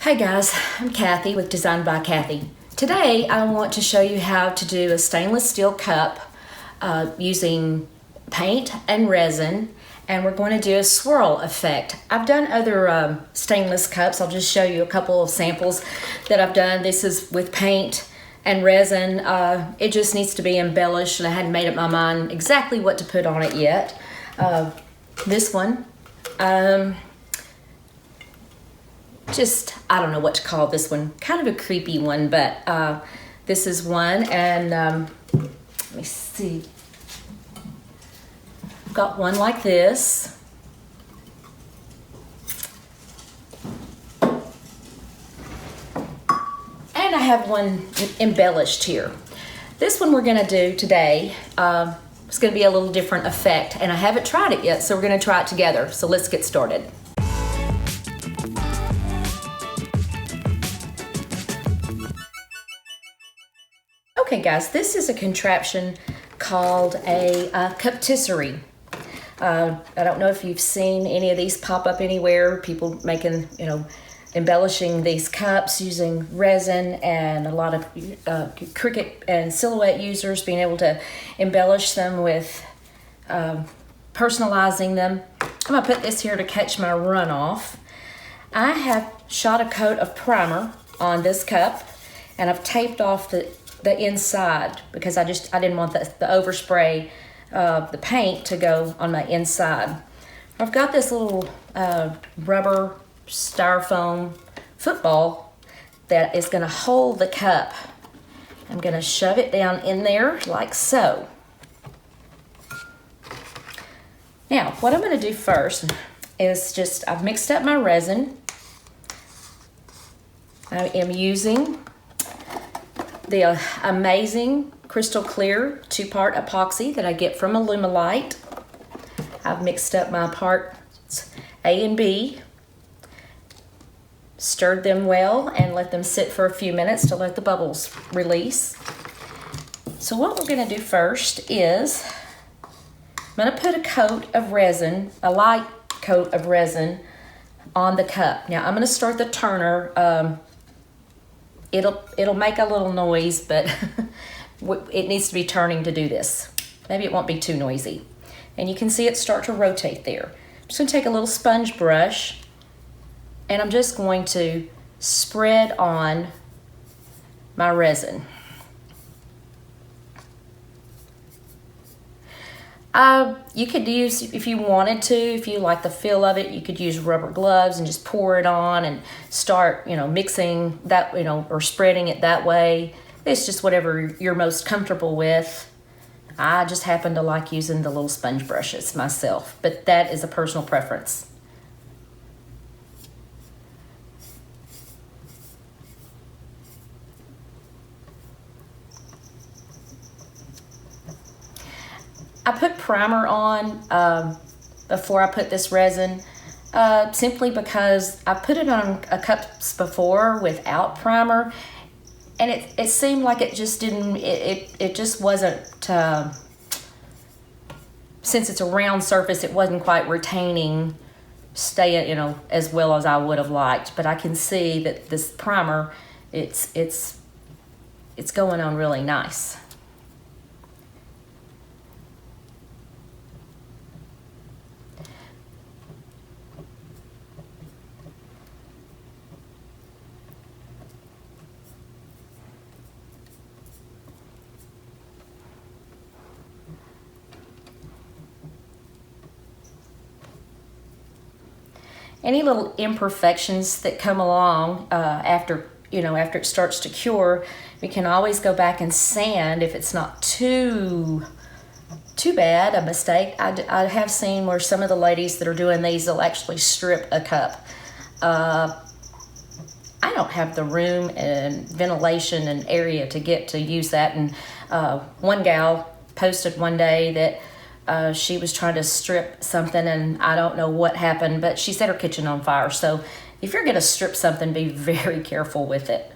Hey guys, I'm Kathy with Design by Kathy. Today I want to show you how to do a stainless steel cup using paint and resin, and we're going to do a swirl effect. I've done other stainless cups. I'll just show you a couple of samples that I've done. This is with paint and resin. It just needs to be embellished, and I hadn't made up my mind exactly what to put on it yet. This one, I don't know what to call this one. Kind of a creepy one, but this is one, and let me see. I've got one like this. And I have one embellished here. This one we're gonna do today, it's gonna be a little different effect, and I haven't tried it yet, so we're gonna try it together. So let's get started. Okay guys, this is a contraption called a cuptisserie. I don't know if you've seen any of these pop up anywhere, people making, embellishing these cups using resin, and a lot of Cricut and Silhouette users being able to embellish them with personalizing them. I'm gonna put this here to catch my runoff. I have shot a coat of primer on this cup, and I've taped off the inside because I didn't want the overspray of the paint to go on my inside. I've got this little rubber styrofoam football that is going to hold the cup. I'm going to shove it down in there like so. Now what I'm going to do first is I've mixed up my resin. I am using the amazing crystal clear 2-part epoxy that I get from Alumilite. I've mixed up my parts A and B, stirred them well, and let them sit for a few minutes to let the bubbles release. So what we're gonna do first is I'm gonna put a coat of resin, a light coat of resin, on the cup. Now I'm gonna start the turner. It'll make a little noise, but it needs to be turning to do this. Maybe it won't be too noisy. And you can see it start to rotate there. I'm just gonna take a little sponge brush, and I'm just going to spread on my resin. You could use, if you wanted to, if you like the feel of it, you could use rubber gloves and just pour it on and start, mixing that, or spreading it that way. It's just whatever you're most comfortable with. I just happen to like using the little sponge brushes myself, but that is a personal preference. I put primer on before I put this resin, simply because I put it on a cups before without primer, and it seemed like it just didn't, it just wasn't, since it's a round surface, it wasn't quite retaining, staying, as well as I would have liked. But I can see that this primer, it's going on really nice. Any little imperfections that come along after it starts to cure, we can always go back and sand if it's not too bad a mistake. I have seen where some of the ladies that are doing these will actually strip a cup. I don't have the room and ventilation and area to get to use that, and one gal posted one day that she was trying to strip something, and I don't know what happened, but she set her kitchen on fire. So if you're gonna strip something, be very careful with it.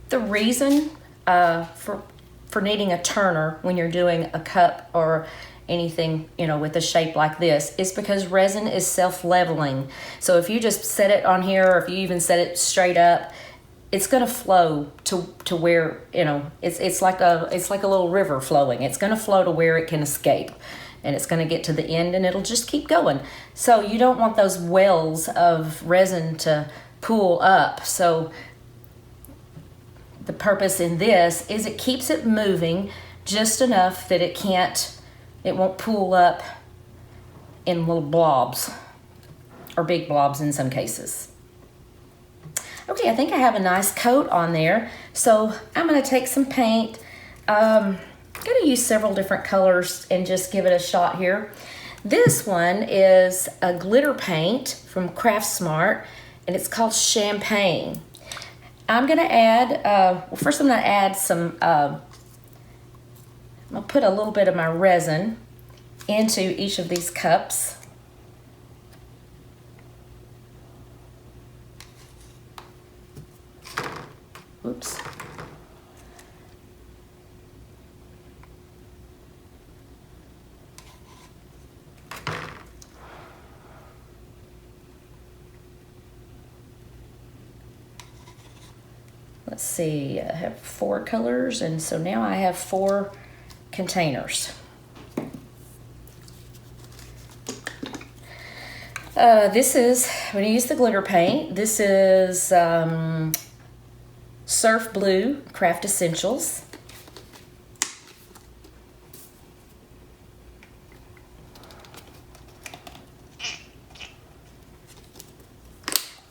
The reason for needing a turner when you're doing a cup or anything, you know, with a shape like this is because resin is self-leveling. So if you just set it on here, or if you even set it straight up, it's going to flow to where, you know, it's like a little river flowing. It's going to flow to where it can escape, and it's going to get to the end, and it'll just keep going. So you don't want those wells of resin to pool up. So the purpose in this is it keeps it moving just enough that it won't pool up in little blobs, or big blobs in some cases. Okay, I think I have a nice coat on there. So I'm gonna take some paint. I'm gonna use several different colors and just give it a shot here. This one is a glitter paint from Craftsmart, and it's called Champagne. I'm gonna add, well, first I'm gonna add some, I'll put a little bit of my resin into each of these cups. Oops. Let's see, I have 4 colors, and so now I have 4 containers. This is, I'm going to use the glitter paint. This is Surf Blue Craft Essentials.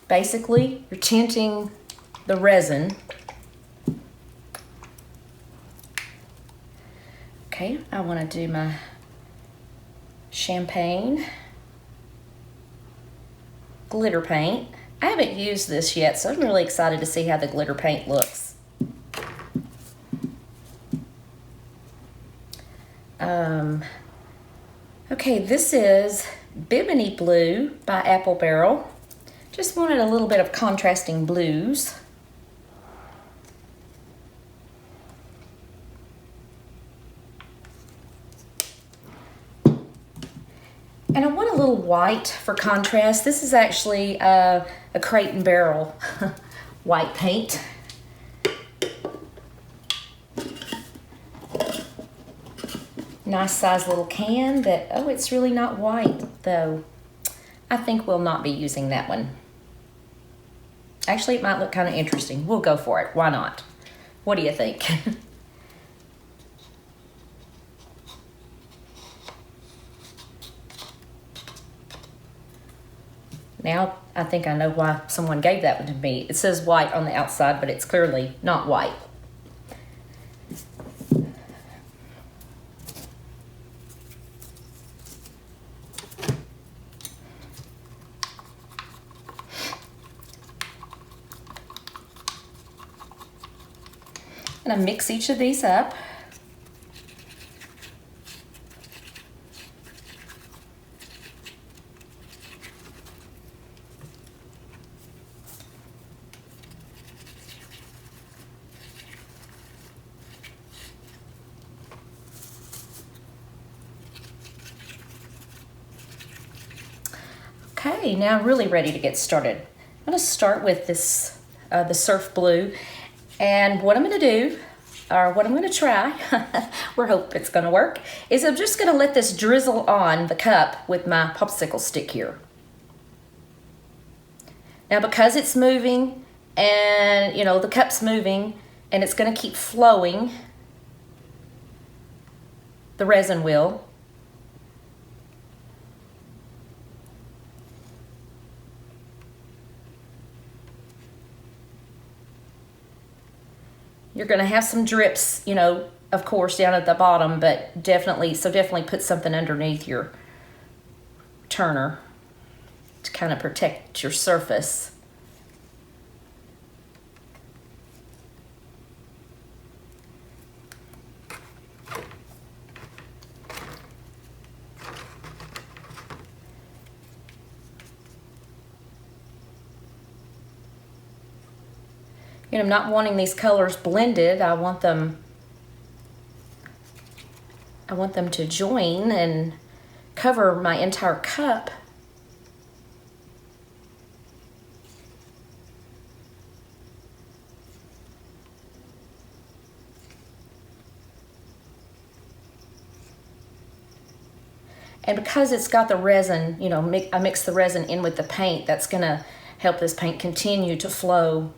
Basically, you're tinting the resin. Okay, I want to do my Champagne glitter paint. I haven't used this yet, so I'm really excited to see how the glitter paint looks. Okay, this is Bimini Blue by Apple Barrel. Just wanted a little bit of contrasting blues. And I want a little white for contrast. This is actually a Crate and Barrel white paint. Nice size little can that, oh, it's really not white though. I think we'll not be using that one. Actually, it might look kind of interesting. We'll go for it. Why not? What do you think? Now, I think I know why someone gave that one to me. It says white on the outside, but it's clearly not white. I'm gonna mix each of these up. Okay, now I'm really ready to get started. I'm going to start with this, the Surf Blue, and what I'm going to do, or what I'm going to try, we hope it's going to work, is I'm just going to let this drizzle on the cup with my popsicle stick here. Now because it's moving, and you know, the cup's moving, and it's going to keep flowing, the resin will. You're going to have some drips, you know, of course, down at the bottom, but definitely put something underneath your turner to kind of protect your surface. You know, not wanting these colors blended. I want them to join and cover my entire cup. And because it's got the resin, you know, I mix the resin in with the paint, that's gonna help this paint continue to flow.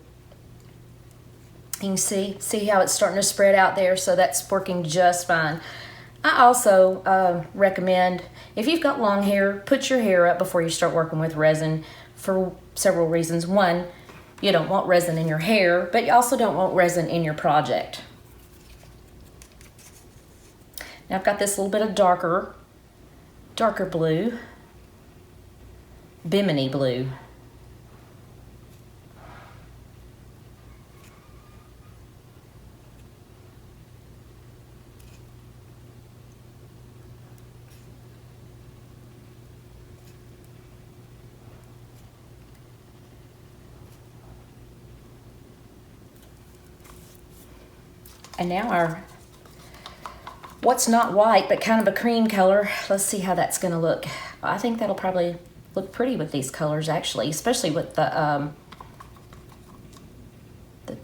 You can see how it's starting to spread out there, so that's working just fine. I also recommend, if you've got long hair, put your hair up before you start working with resin for several reasons. One, you don't want resin in your hair, but you also don't want resin in your project. Now I've got this little bit of darker blue, Bimini blue. And now what's not white, but kind of a cream color. Let's see how that's gonna look. I think that'll probably look pretty with these colors, actually, especially with the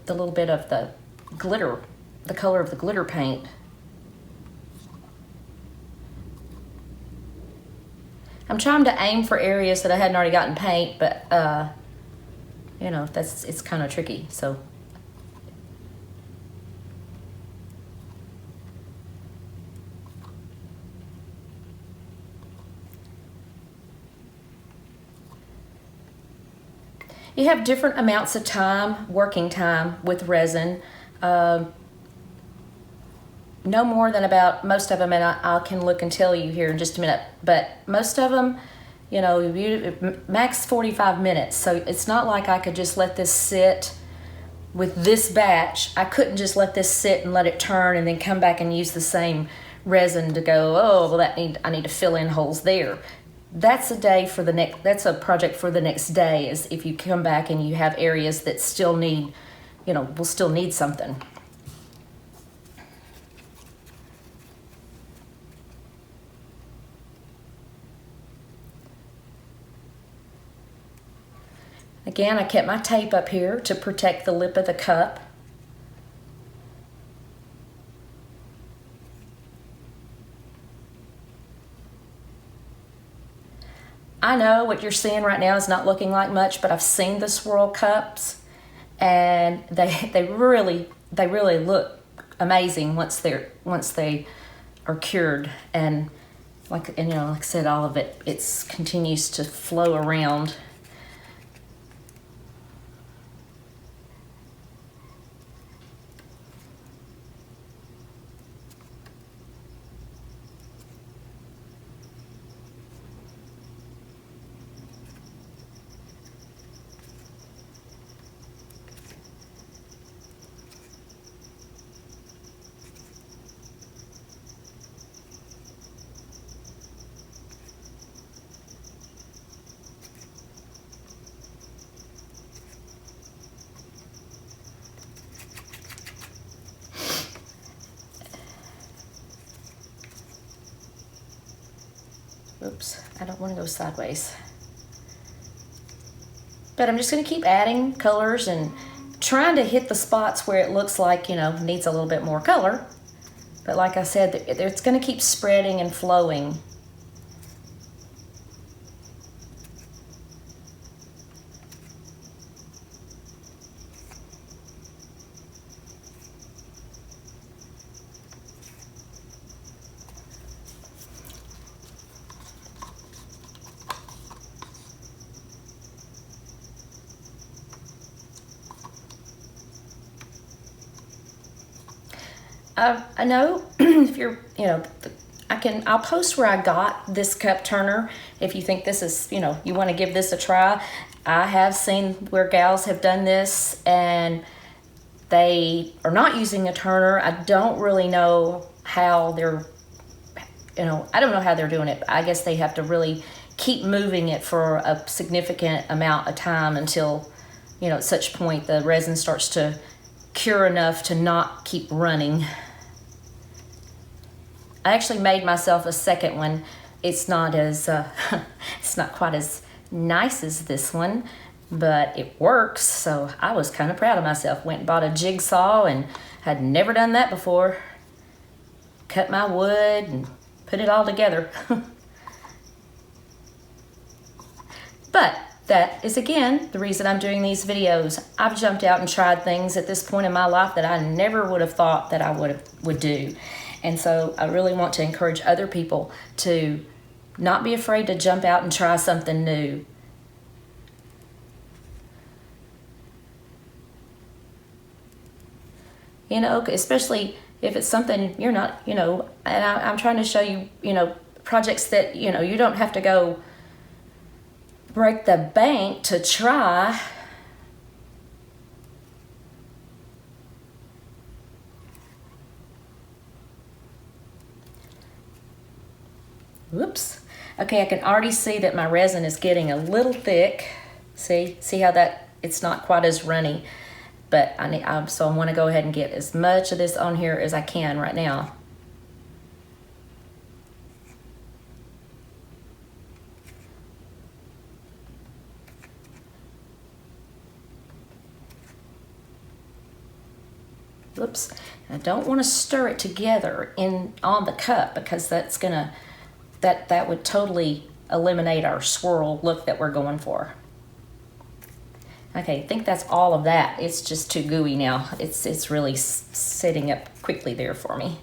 little bit of the glitter, the color of the glitter paint. I'm trying to aim for areas that I hadn't already gotten paint, but you know, it's kind of tricky, so. You have different amounts of time, working time with resin. No more than about, most of them, and I can look and tell you here in just a minute, but most of them, you know, max 45 minutes. So it's not like I could just let this sit with this batch. I couldn't just let this sit and let it turn and then come back and use the same resin to go, oh, well, I need to fill in holes there. That's that's a project for the next day, is if you come back and you have areas that still need, you know, will still need something. Again, I kept my tape up here to protect the lip of the cup. I know what you're seeing right now is not looking like much, but I've seen the swirl cups, and they really look amazing once they are cured. And you know, like I said, all of it continues to flow around. Oops, I don't want to go sideways. But I'm just going to keep adding colors and trying to hit the spots where it looks like, you know, needs a little bit more color. But like I said, it's going to keep spreading and flowing. I know if you're, you know, I'll post where I got this cup turner. If you think this is, you know, you want to give this a try. I have seen where gals have done this and they are not using a turner. I don't really know how they're, you know, I don't know how they're doing it. I guess they have to really keep moving it for a significant amount of time until you know, at such point the resin starts to cure enough to not keep running. I actually made myself a second one. It's not as it's not quite as nice as this one, but it works, so I was kind of proud of myself. Went and bought a jigsaw and had never done that before. Cut my wood and put it all together. But that is, again, the reason I'm doing these videos. I've jumped out and tried things at this point in my life that I never would have thought that I would do. And so I really want to encourage other people to not be afraid to jump out and try something new. You know, especially if it's something you're not, you know, and I'm trying to show you, you know, projects that, you know, you don't have to go break the bank to try. Whoops. Okay, I can already see that my resin is getting a little thick. See how that it's not quite as runny. But so I want to go ahead and get as much of this on here as I can right now. Whoops. I don't want to stir it together on the cup, because that's gonna that would totally eliminate our swirl look that we're going for. Okay, I think that's all of that. It's just too gooey now. It's really setting up quickly there for me.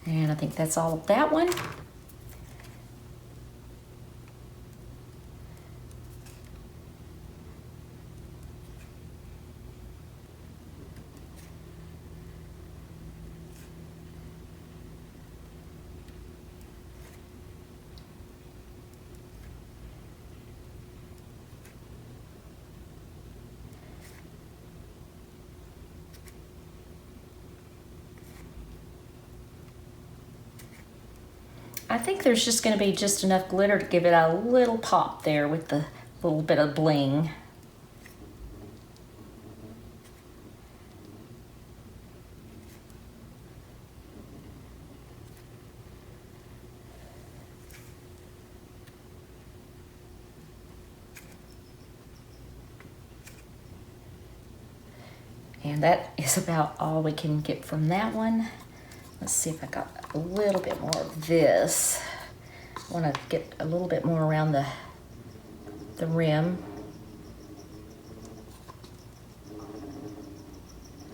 And I think that's all of that one. I think there's just going to be just enough glitter to give it a little pop there with the little bit of bling. And that is about all we can get from that one. Let's see if I got a little bit more of this. I want to get a little bit more around the rim.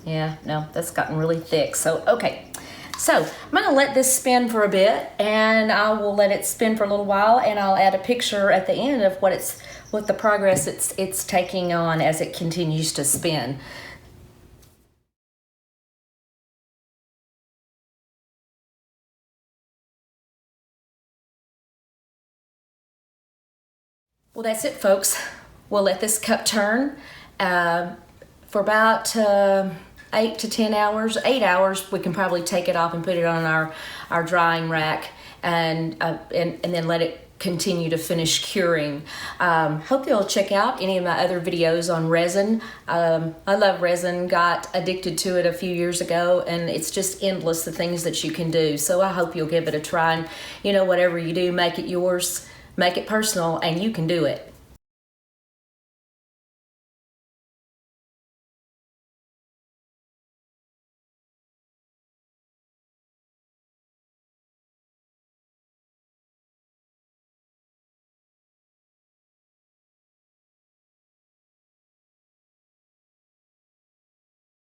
Yeah, no, that's gotten really thick. So, okay. So, I'm going to let this spin for a bit, and I will let it spin for a little while, and I'll add a picture at the end of what the progress it's taking on as it continues to spin. Well, that's it, folks. We'll let this cup turn for about 8 to 10 hours. 8 hours, we can probably take it off and put it on our drying rack, and then let it continue to finish curing. Hope you'll check out any of my other videos on resin. I love resin, got addicted to it a few years ago, and it's just endless the things that you can do. So I hope you'll give it a try, and whatever you do, make it yours. Make it personal, and you can do it.